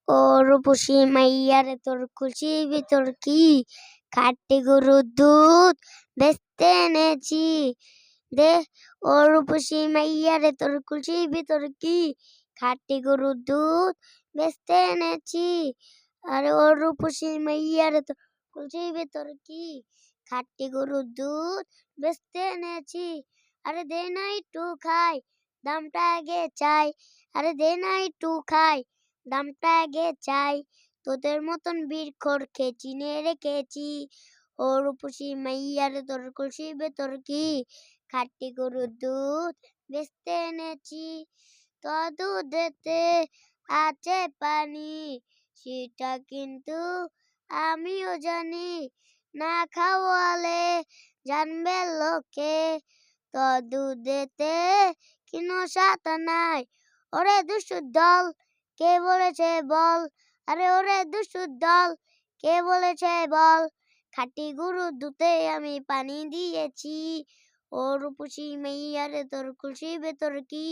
ও রূপসী মাইয়া রে তোর খুশি ভিতর কি, খাঁটি গরুর দুধ বেচতে এনেছি। দে ও রূপসী মাইয়া রে তোর খুশি ভিতর কি, খাঁটি গরুর দুধ বেচতে এনেছি। আরে ও রূপসী মাইয়া রে তোর খুশি ভিতর কি, খাঁটি গরুর দুধ বেচতে এনেছি। আরে দে না একটু খাই, দামটা আগে চাই। আরে দে না একটু খাই, দামটা আগে চাই। তোদের মতন বীরখোর খেচি নে রেখেছি। ও রূপসী মাইয়া রে তোর খুশি ভেতর কি, খাঁটি গরুর দুধ বেচতে এনেছি। তো দুধেতে আছে পানি, সেটা কিন্তু আমিও জানি। না খাওয়ালে জানবে লোকে, তো দুধেতে কোনো স্বাদ নাই। ওরে দুষ্টুর দল, কে বলেছে বল? আরে ওরে দুষ্টুর দল, কে বলেছে বল? খাঁটি গরুর দুধে আমি পানি দিয়েছি। ও রূপসী মাইয়া রে তোর খুশি ভেতর কি,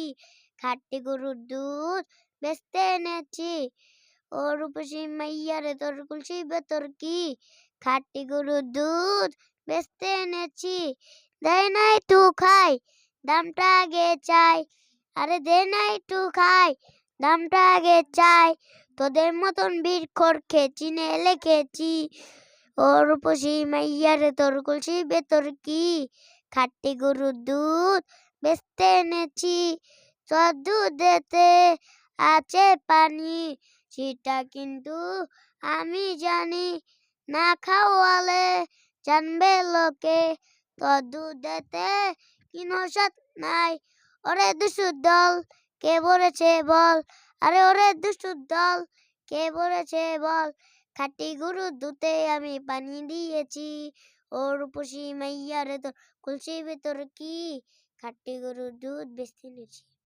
খাঁটি গরুর দুধ বেচতে এনেছি। ও রূপসী মাইয়া রে তোর খুশি ভেতর কি, খাঁটি গরুর দুধ বেচতে এনেছি। দেয় না একটু খাই, দামটা আগে চাই। আরে দে না একটু খাই, দামটা আগে চাই। তোদের মতন বীরখোর খেচি নে লেখেছি। ও রূপসী মাইয়া রে তোর খুশি ভেতর কি, খাঁটি গরুর দুধ বেচতে এনেছি। তোর দুধেতে আছে পানি, সেটা কিন্তু আমি জানি। না খাওয়ালে জানবে লোকে, তোর দুধেতে কোনো স্বাদ নাই। ওরে দুষ্টুর দল, কে বলেছে বল? আরে ওরে দুষ্টুর দল, কে বলেছে বল? খাঁটি গরুর দুধে আমি পানি দিয়েছি। ও রূপসী মাইয়া রে তোর খুশি ভেতর কি, খাঁটি গরুর দুধ বেচতে এনেছি।